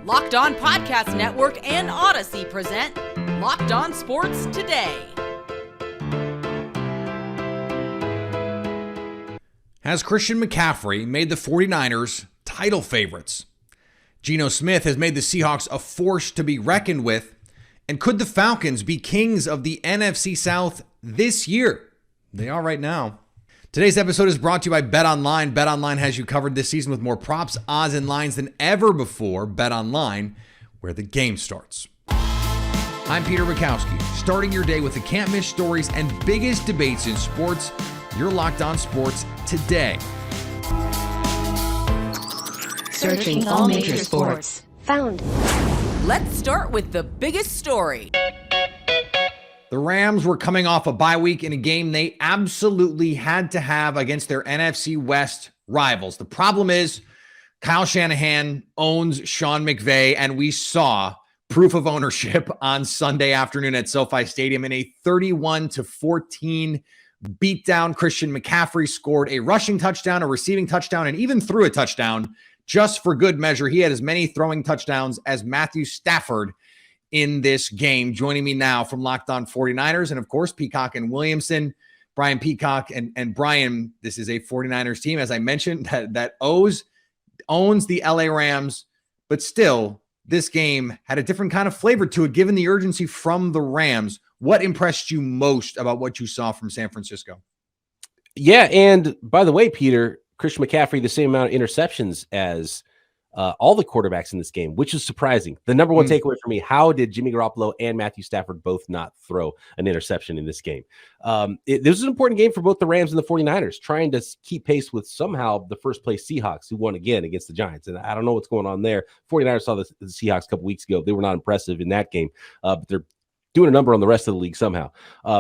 Locked On Podcast Network and Odyssey present Locked On Sports Today. Has Christian McCaffrey made the 49ers title favorites? Geno Smith has made the Seahawks a force to be reckoned with. And could the Falcons be kings of the NFC South this year? They are right now. Today's episode is brought to you by BetOnline. BetOnline has you covered this season with more props, odds, and lines than ever before. BetOnline, where the game starts. I'm Peter Bukowski, starting your day with the can't-miss stories and biggest debates in sports. You're Locked On Sports Today. Searching all major sports. Found. Let's start with the biggest story. The Rams were coming off a bye week in a game they absolutely had to have against their NFC West rivals. The problem is Kyle Shanahan owns Sean McVay, and we saw proof of ownership on Sunday afternoon at SoFi Stadium in a 31-14 beatdown. Christian McCaffrey scored a rushing touchdown, a receiving touchdown, and even threw a touchdown just for good measure. He had as many throwing touchdowns as Matthew Stafford in this game. Joining me now from Locked On 49ers, and of course, Peacock and Williamson, Brian Peacock. And Brian, this is a 49ers team, as I mentioned, that owns the LA Rams, but still, this game had a different kind of flavor to it, given the urgency from the Rams. What impressed you most about what you saw from San Francisco? Yeah, and by the way, Peter, Christian McCaffrey, the same amount of interceptions as all the quarterbacks in this game, which is surprising. The number one takeaway for me, how did Jimmy Garoppolo and Matthew Stafford both not throw an interception in this game? This was an important game for both the Rams and the 49ers, trying to keep pace with somehow the first place Seahawks, who won again against the Giants. And I don't know what's going on there. 49ers saw the Seahawks a couple weeks ago. They were not impressive in that game, but they're doing a number on the rest of the league somehow.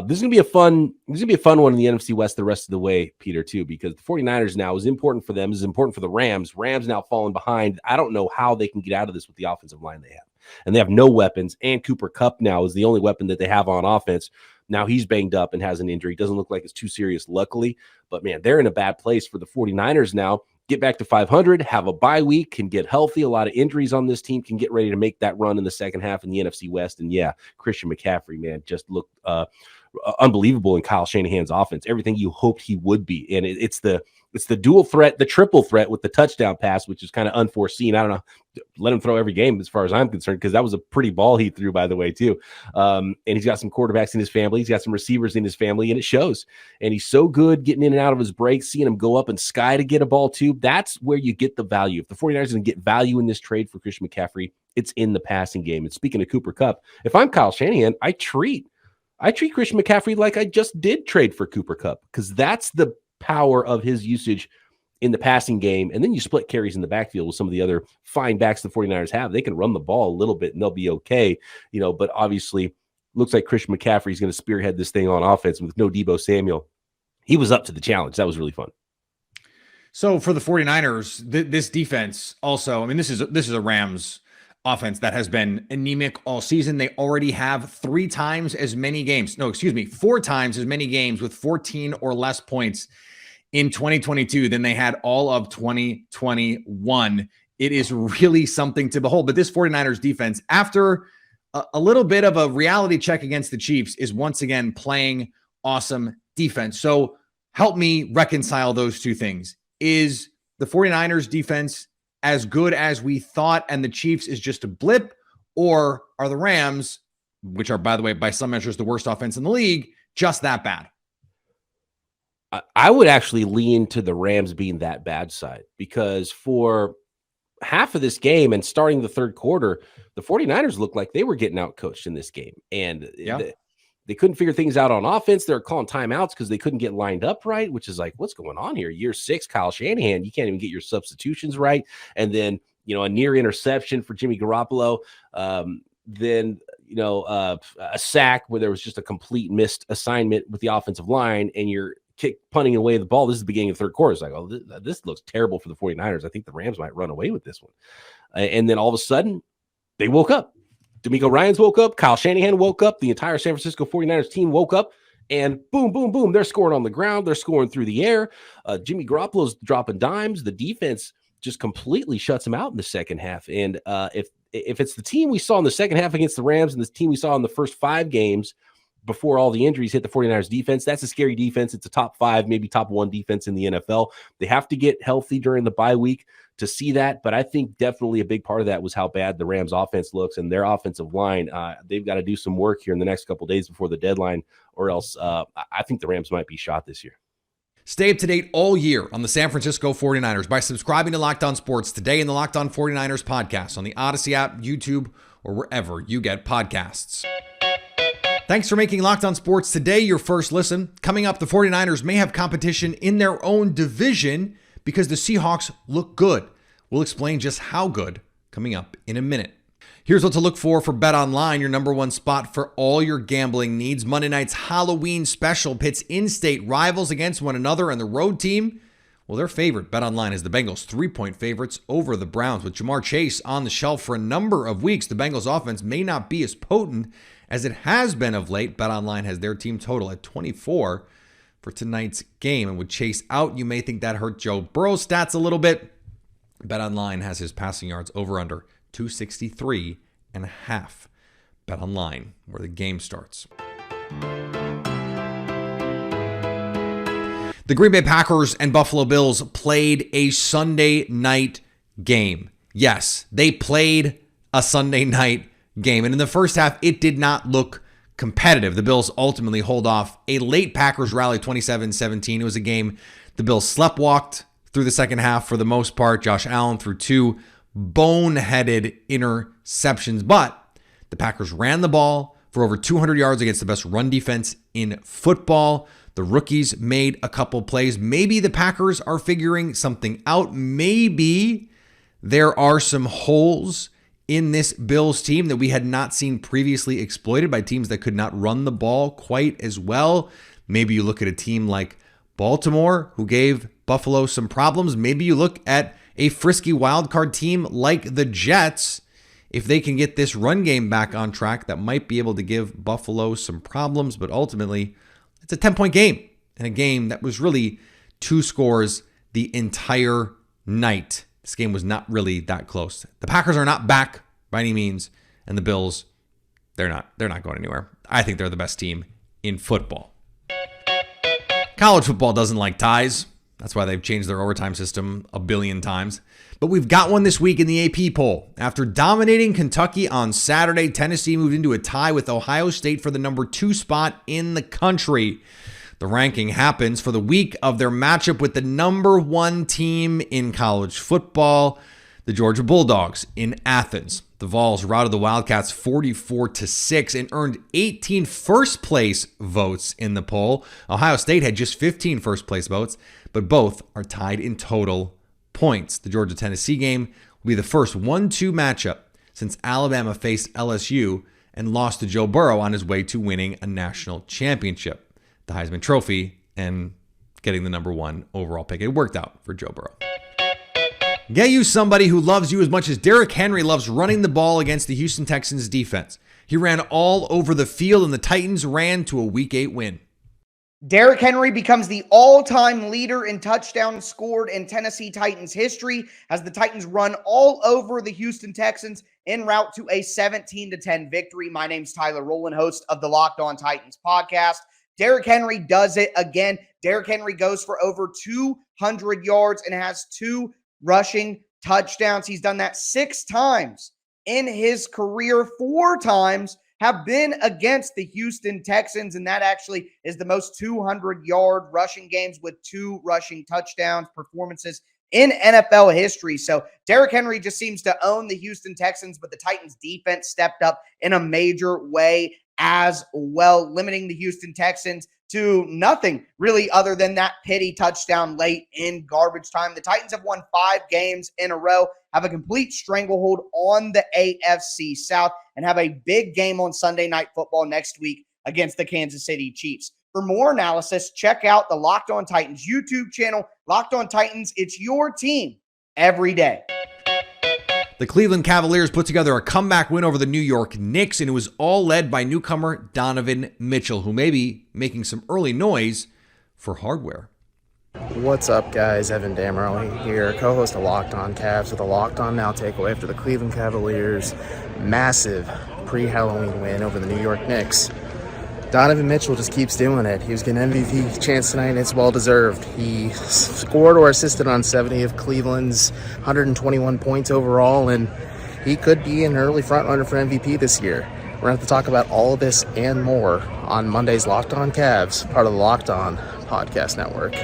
This is gonna be a fun one in the NFC West the rest of the way, Peter, too, because the 49ers now is important for them, is important for the Rams. Rams now falling behind. I don't know how they can get out of this with the offensive line they have. And they have no weapons. And Cooper Kupp now is the only weapon that they have on offense. Now he's banged up and has an injury. Doesn't look like it's too serious, luckily. But man, they're in a bad place for the 49ers now. Get back to 500, have a bye week, can get healthy. A lot of injuries on this team, can get ready to make that run in the second half in the NFC West. And yeah, Christian McCaffrey, man, just looked unbelievable in Kyle Shanahan's offense. Everything you hoped he would be. And it's the dual threat, the triple threat with the touchdown pass, which is kind of unforeseen. I don't know. Let him throw every game as far as I'm concerned, because that was a pretty ball he threw, by the way, too. And he's got some quarterbacks in his family. He's got some receivers in his family, and it shows. And he's so good getting in and out of his breaks, seeing him go up and sky to get a ball, too. That's where you get the value. If the 49ers are going to get value in this trade for Christian McCaffrey, it's in the passing game. And speaking of Cooper Kupp, if I'm Kyle Shanahan, I treat Christian McCaffrey like I just did trade for Cooper Kupp, because that's the power of his usage in the passing game. And then you split carries in the backfield with some of the other fine backs the 49ers have. They can run the ball a little bit and they'll be okay, but obviously looks like Christian McCaffrey is going to spearhead this thing on offense with no Deebo Samuel. He was up to the challenge. That was really fun. So for the 49ers, this defense also, this is a Rams offense that has been anemic all season. They already have 4 times as many games with 14 or less points in 2022 than they had all of 2021. It is really something to behold. But this 49ers defense, after a little bit of a reality check against the Chiefs, is once again playing awesome defense. So help me reconcile those two things. Is the 49ers defense as good as we thought and the Chiefs is just a blip? Or are the Rams, which are, by the way, by some measures, the worst offense in the league, just that bad? I would actually lean to the Rams being that bad side, because for half of this game and starting the third quarter, the 49ers looked like they were getting outcoached in this game. And they couldn't figure things out on offense. They were calling timeouts because they couldn't get lined up right, which is like, what's going on here? Year 6, Kyle Shanahan, you can't even get your substitutions right. And then, a near interception for Jimmy Garoppolo. Then, a sack where there was just a complete missed assignment with the offensive line, and you're punting away the ball. This is the beginning of the third quarter. It's like, oh, this looks terrible for the 49ers. I think the Rams might run away with this one. And then all of a sudden, they woke up. D'Amico Ryans woke up. Kyle Shanahan woke up. The entire San Francisco 49ers team woke up. And boom, boom, boom. They're scoring on the ground. They're scoring through the air. Jimmy Garoppolo's dropping dimes. The defense just completely shuts them out in the second half. And if it's the team we saw in the second half against the Rams and this team we saw in the first 5 games before all the injuries hit the 49ers defense, that's a scary defense. It's a top 5, maybe top 1 defense in the NFL. They have to get healthy during the bye week to see that. But I think definitely a big part of that was how bad the Rams offense looks and their offensive line. They've got to do some work here in the next couple of days before the deadline, or else I think the Rams might be shot this year. Stay up to date all year on the San Francisco 49ers by subscribing to Locked On Sports today in the Locked On 49ers podcast on the Odyssey app, YouTube, or wherever you get podcasts. Thanks for making Locked On Sports today your first listen. Coming up, the 49ers may have competition in their own division because the Seahawks look good. We'll explain just how good coming up in a minute. Here's what to look for BetOnline, your number one spot for all your gambling needs. Monday night's Halloween special pits in-state rivals against one another, and the road team, well, they're favored. BetOnline is the Bengals 3-point favorites over the Browns. With Jamar Chase on the shelf for a number of weeks, the Bengals offense may not be as potent as it has been of late. BetOnline has their team total at 24 for tonight's game. And with Chase out, you may think that hurt Joe Burrow's stats a little bit. BetOnline has his passing yards over under 263.5. BetOnline, where the game starts. The Green Bay Packers and Buffalo Bills played a Sunday night game. Yes, they played a Sunday night game. And in the first half, it did not look competitive. The Bills ultimately hold off a late Packers rally 27-17. It was a game the Bills sleptwalked through the second half for the most part. Josh Allen threw 2 boneheaded interceptions, but the Packers ran the ball for over 200 yards against the best run defense in football. The rookies made a couple plays. Maybe the Packers are figuring something out. Maybe there are some holes in this Bills team that we had not seen previously exploited by teams that could not run the ball quite as well. Maybe you look at a team like Baltimore, who gave Buffalo some problems. Maybe you look at a frisky wildcard team like the Jets. If they can get this run game back on track, that might be able to give Buffalo some problems. But ultimately, it's a 10-point game, and a game that was really 2 scores the entire night. This game was not really that close. The Packers are not back by any means, and the Bills, they're not going anywhere. I think they're the best team in football. College football doesn't like ties. That's why they've changed their overtime system a billion times. But we've got one this week in the AP poll. After dominating Kentucky on Saturday, Tennessee moved into a tie with Ohio State for the number 2 spot in the country. The ranking happens for the week of their matchup with the number 1 team in college football, the Georgia Bulldogs in Athens. The Vols routed the Wildcats 44-6 and earned 18 first-place votes in the poll. Ohio State had just 15 first-place votes, but both are tied in total points. The Georgia-Tennessee game will be the first 1-2 matchup since Alabama faced LSU and lost to Joe Burrow on his way to winning a national championship, the Heisman Trophy, and getting the number 1 overall pick. It worked out for Joe Burrow. Get you somebody who loves you as much as Derrick Henry loves running the ball against the Houston Texans defense. He ran all over the field, and the Titans ran to a Week 8 win. Derrick Henry becomes the all-time leader in touchdowns scored in Tennessee Titans history as the Titans run all over the Houston Texans en route to a 17-10 victory. My name's Tyler Rowland, host of the Locked On Titans podcast. Derrick Henry does it again. Derrick Henry goes for over 200 yards and has 2 rushing touchdowns. He's done that 6 times in his career. 4 times have been against the Houston Texans, and that actually is the most 200-yard rushing games with 2 rushing touchdowns performances in NFL history. So Derrick Henry just seems to own the Houston Texans, but the Titans defense stepped up in a major way as well, limiting the Houston Texans to nothing really other than that pity touchdown late in garbage time. The Titans have won 5 games in a row, have a complete stranglehold on the AFC South, and have a big game on Sunday Night Football next week against the Kansas City Chiefs. For more analysis, check out the Locked On Titans YouTube channel. Locked On Titans, it's your team every day. The Cleveland Cavaliers put together a comeback win over the New York Knicks, and it was all led by newcomer Donovan Mitchell, who may be making some early noise for hardware. What's up, guys? Evan Damerly here, co-host of Locked On Cavs with a Locked On Now takeaway after the Cleveland Cavaliers' massive pre-Halloween win over the New York Knicks. Donovan Mitchell just keeps doing it. He was getting an MVP chance tonight, and it's well-deserved. He scored or assisted on 70 of Cleveland's 121 points overall, and he could be an early front-runner for MVP this year. We're going to have to talk about all of this and more on Monday's Locked On Cavs, part of the Locked On Podcast Network.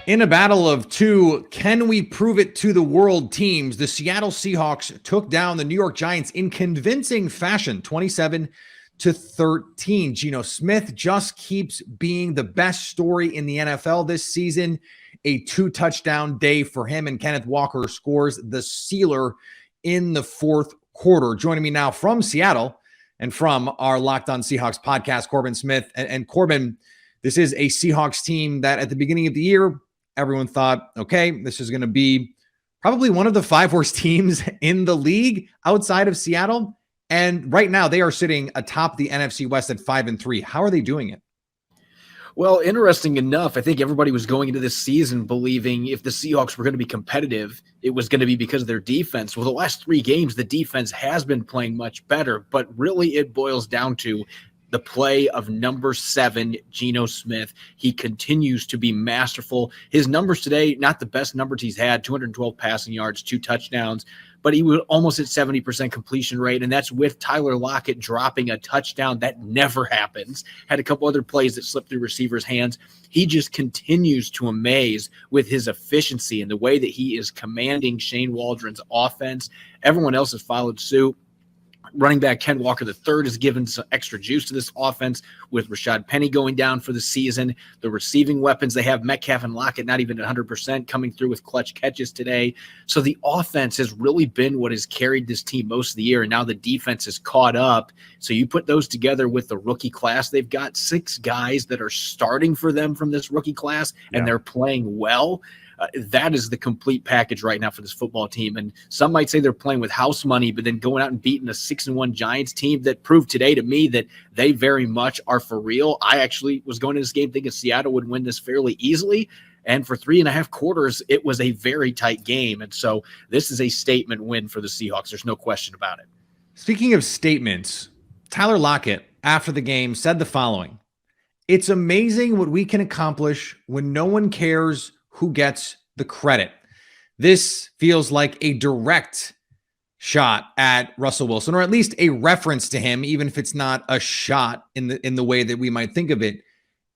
In a battle of two, can we prove it to the world teams, the Seattle Seahawks took down the New York Giants in convincing fashion, 27-13. Geno Smith just keeps being the best story in the NFL this season. A 2-touchdown day for him, and Kenneth Walker scores the sealer in the fourth quarter. Joining me now from Seattle and from our Locked On Seahawks podcast, Corbin Smith. And Corbin, this is a Seahawks team that at the beginning of the year, everyone thought, okay, this is going to be probably one of the 5 worst teams in the league outside of Seattle. And right now they are sitting atop the NFC West at 5-3. How are they doing it? Well, interesting enough, I think everybody was going into this season believing if the Seahawks were going to be competitive, it was going to be because of their defense. Well, the last 3 games, the defense has been playing much better, but really it boils down to the play of number 7, Geno Smith. He continues to be masterful. His numbers today, not the best numbers he's had, 212 passing yards, 2 touchdowns, but he was almost at 70% completion rate, and that's with Tyler Lockett dropping a touchdown. That never happens. Had a couple other plays that slipped through receivers' hands. He just continues to amaze with his efficiency and the way that he is commanding Shane Waldron's offense. Everyone else has followed suit. Running back Ken Walker III has given some extra juice to this offense with Rashad Penny going down for the season. The receiving weapons, they have Metcalf and Lockett not even at 100% coming through with clutch catches today. So the offense has really been what has carried this team most of the year, and now the defense is caught up. So you put those together with the rookie class. They've got 6 guys that are starting for them from this rookie class, and they're playing well. That is the complete package right now for this football team. And some might say they're playing with house money, but then going out and beating a 6-1 Giants team that proved today to me that they very much are for real. I actually was going to this game thinking Seattle would win this fairly easily. And for 3.5 quarters, it was a very tight game. And so this is a statement win for the Seahawks. There's no question about it. Speaking of statements, Tyler Lockett, after the game, said the following: "It's amazing what we can accomplish when no one cares who gets the credit." This feels like a direct shot at Russell Wilson, or at least a reference to him, even if it's not a shot in the way that we might think of it.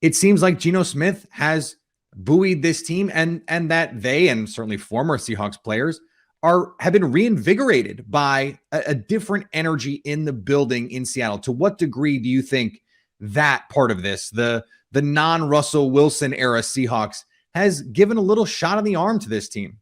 It seems like Geno Smith has buoyed this team, and that they, and certainly former Seahawks players, have been reinvigorated by a different energy in the building in Seattle. To what degree do you think that part of this, the non-Russell Wilson era Seahawks, has given a little shot in the arm to this team?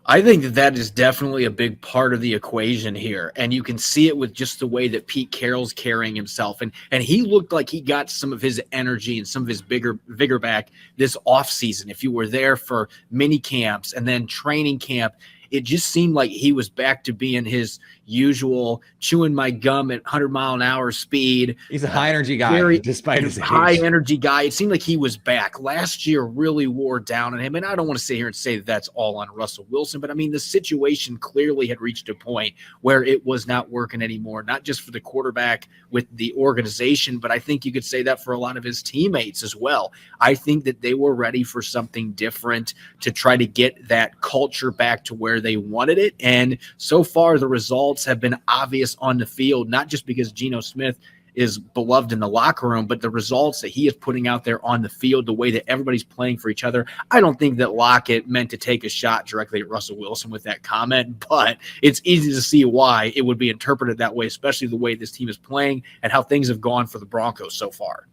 I think that is definitely a big part of the equation here. And you can see it with just the way that Pete Carroll's carrying himself. And he looked like he got some of his energy and some of his vigor back this offseason. If you were there for mini camps and then training camp, it just seemed like he was back to being his usual chewing my gum at 100-mile-an-hour speed. He's a high-energy guy, despite his age. High-energy guy. It seemed like he was back. Last year really wore down on him, and I don't want to sit here and say that that's all on Russell Wilson, but, I mean, the situation clearly had reached a point where it was not working anymore, not just for the quarterback with the organization, but I think you could say that for a lot of his teammates as well. I think that they were ready for something different to try to get that culture back to where they wanted it, and so far the results have been obvious on the field, not just because Geno Smith is beloved in the locker room, but the results that he is putting out there on the field, the way that everybody's playing for each other. I don't think that Lockett meant to take a shot directly at Russell Wilson with that comment, but it's easy to see why it would be interpreted that way, especially the way this team is playing and how things have gone for the Broncos so far.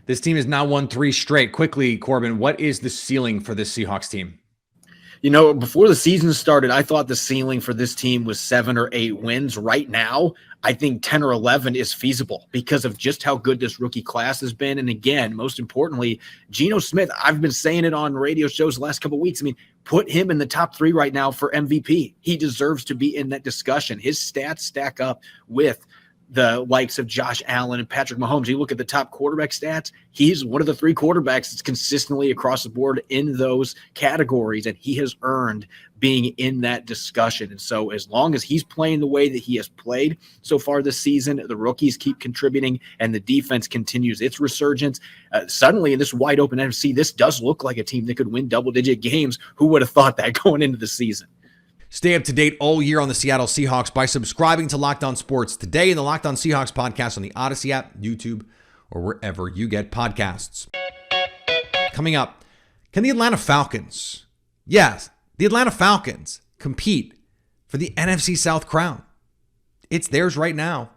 This team has now won 3 straight. Quickly, Corbin, what is the ceiling for this Seahawks team? You know, before the season started, I thought the ceiling for this team was 7 or 8 wins. Right now, I think 10 or 11 is feasible because of just how good this rookie class has been. And again, most importantly, Geno Smith, I've been saying it on radio shows the last couple of weeks. I mean, put him in the top 3 right now for MVP. He deserves to be in that discussion. His stats stack up with the likes of Josh Allen and Patrick Mahomes. You look at the top quarterback stats, he's one of the 3 quarterbacks that's consistently across the board in those categories, and he has earned being in that discussion. And so as long as he's playing the way that he has played so far this season, the rookies keep contributing, and the defense continues its resurgence. Suddenly in this wide open NFC, this does look like a team that could win double-digit games. Who would have thought that going into the season? Stay up to date all year on the Seattle Seahawks by subscribing to Locked On Sports Today and the Locked On Seahawks podcast on the Odyssey app, YouTube, or wherever you get podcasts. Coming up, can the Atlanta Falcons, yes, the Atlanta Falcons, compete for the NFC South crown? It's theirs right now.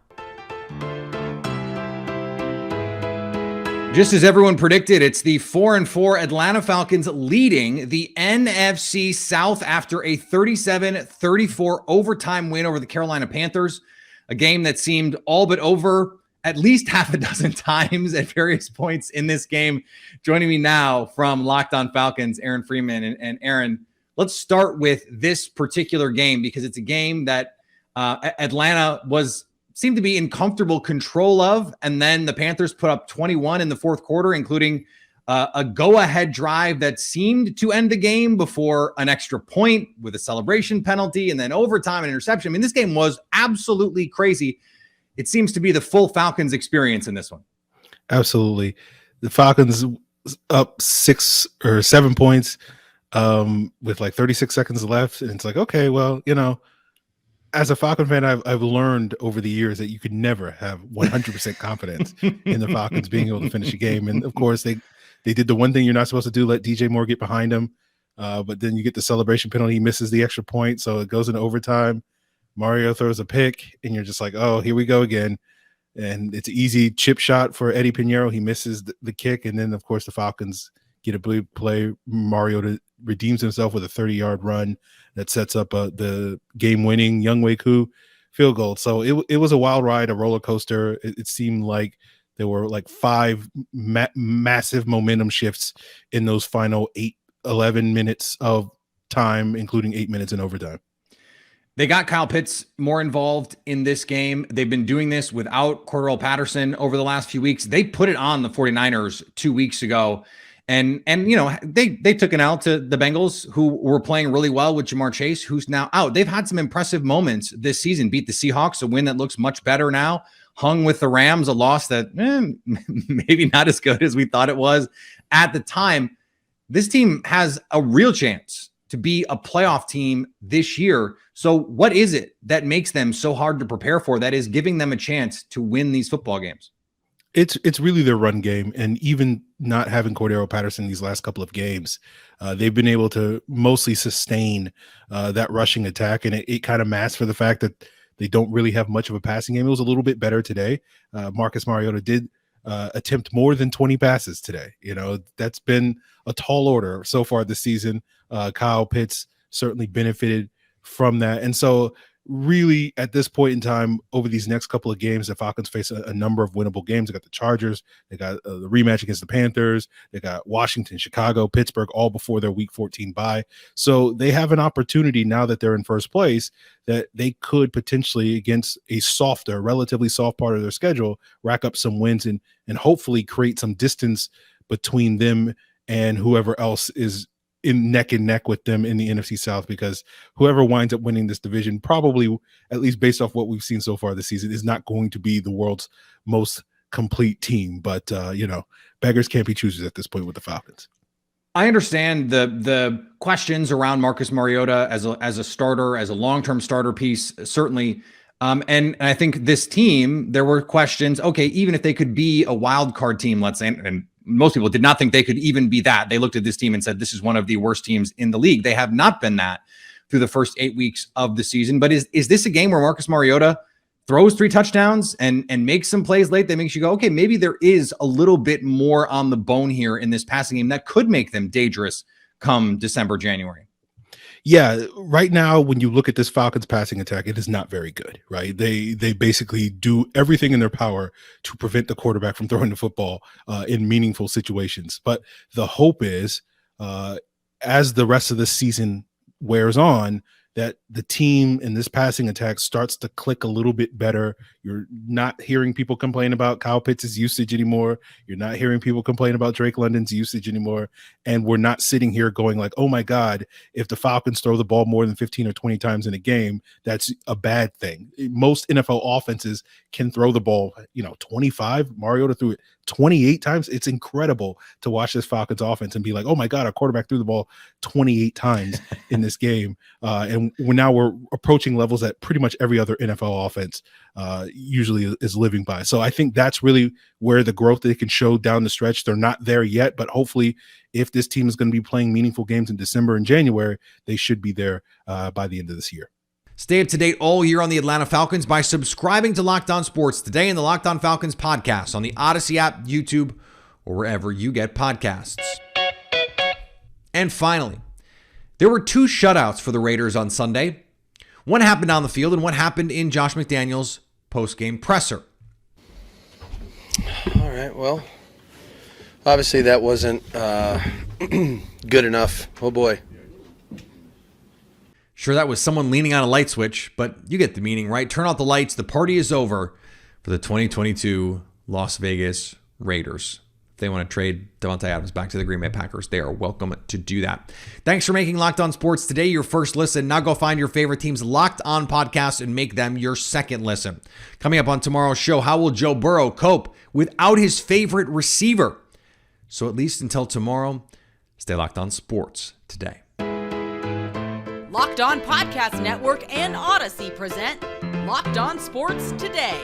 Just as everyone predicted, it's the 4-4 Atlanta Falcons leading the NFC South after a 37-34 overtime win over the Carolina Panthers, a game that seemed all but over at least half a dozen times at various points in this game. Joining me now from Locked On Falcons, Aaron Freeman. And Aaron, let's start with this particular game because it's a game that Atlanta seemed to be in comfortable control of. And then the Panthers put up 21 in the fourth quarter, including a go-ahead drive that seemed to end the game before an extra point with a celebration penalty and then overtime and interception. I mean, this game was absolutely crazy. It seems to be the full Falcons experience in this one. Absolutely. The Falcons up 6 or 7 points with like 36 seconds left. And it's like, okay, well, as a Falcon fan, I've learned over the years that you could never have 100% confidence in the Falcons being able to finish a game. And of course, they did the one thing you're not supposed to do, let DJ Moore get behind him. But then you get the celebration penalty, he misses the extra point, so it goes into overtime. Mario throws a pick, and you're just like, oh, here we go again. And it's an easy chip shot for Eddie Pinheiro. He misses the kick, and then, of course, the Falcons get a big play. Mario redeems himself with a 30-yard run that sets up the game-winning Younghoe Koo field goal. So it was a wild ride, a roller coaster. It seemed like there were like 5 massive momentum shifts in those final 11 minutes of time, including 8 minutes in overtime. They got Kyle Pitts more involved in this game. They've been doing this without Cordarrelle Patterson over the last few weeks. They put it on the 49ers 2 weeks ago. And they took an L to the Bengals, who were playing really well with Jamar Chase, who's now out. They've had some impressive moments this season. Beat the Seahawks, a win that looks much better now. Hung with the Rams, a loss that maybe not as good as we thought it was at the time. This team has a real chance to be a playoff team this year. So what is it that makes them so hard to prepare for, that is giving them a chance to win these football games? It's really their run game, and even not having Cordarrelle Patterson these last couple of games, they've been able to mostly sustain that rushing attack, and it kind of masks for the fact that they don't really have much of a passing game. It was a little bit better today. Marcus Mariota did attempt more than 20 passes today. That's been a tall order so far this season. Kyle Pitts certainly benefited from that, and so really, at this point in time, over these next couple of games, the Falcons face a number of winnable games. They got the Chargers, they got the rematch against the Panthers, they got Washington, Chicago, Pittsburgh, all before their Week 14 bye. So they have an opportunity now that they're in first place that they could potentially, against a relatively soft part of their schedule, rack up some wins and hopefully create some distance between them and whoever else is in neck and neck with them in the NFC South, because whoever winds up winning this division, probably, at least based off what we've seen so far this season, is not going to be the world's most complete team. But, beggars can't be choosers at this point with the Falcons. I understand the questions around Marcus Mariota as a starter, as a long-term starter piece, certainly. And I think this team, there were questions, okay, even if they could be a wild card team, let's say, and most people did not think they could even be that. They looked at this team and said, this is one of the worst teams in the league. They have not been that through the first 8 weeks of the season. But is this a game where Marcus Mariota throws 3 touchdowns and makes some plays late that makes you go, okay, maybe there is a little bit more on the bone here in this passing game that could make them dangerous come December, January? Yeah, right now, when you look at this Falcons passing attack, it is not very good, right? They basically do everything in their power to prevent the quarterback from throwing the football in meaningful situations. But the hope is, as the rest of the season wears on, that the team in this passing attack starts to click a little bit better. You're not hearing people complain about Kyle Pitts' usage anymore. You're not hearing people complain about Drake London's usage anymore. And we're not sitting here going like, oh my God, if the Falcons throw the ball more than 15 or 20 times in a game, that's a bad thing. Most NFL offenses can throw the ball, 25. Mariota threw it 28 times. It's incredible to watch this Falcons offense and be like, oh my God, our quarterback threw the ball 28 times in this game. And we're approaching levels that pretty much every other NFL offense usually is living by. So I think that's really where the growth they can show down the stretch. They're not there yet, but hopefully if this team is going to be playing meaningful games in December and January, they should be there by the end of this year. Stay up to date all year on the Atlanta Falcons by subscribing to Locked On Sports Today and the Locked On Falcons podcast on the Odyssey app, YouTube, or wherever you get podcasts. And finally, there were 2 shutouts for the Raiders on Sunday. One happened on the field and one happened in Josh McDaniels' post-game presser. All right, well, obviously that wasn't good enough. Oh, boy. Sure, that was someone leaning on a light switch, but you get the meaning, right? Turn out the lights. The party is over for the 2022 Las Vegas Raiders. If they want to trade Devontae Adams back to the Green Bay Packers, they are welcome to do that. Thanks for making Locked On Sports Today your first listen. Now go find your favorite team's Locked On podcasts and make them your second listen. Coming up on tomorrow's show, how will Joe Burrow cope without his favorite receiver? So at least until tomorrow, stay Locked On Sports Today. Locked On Podcast Network and Odyssey present Locked On Sports Today.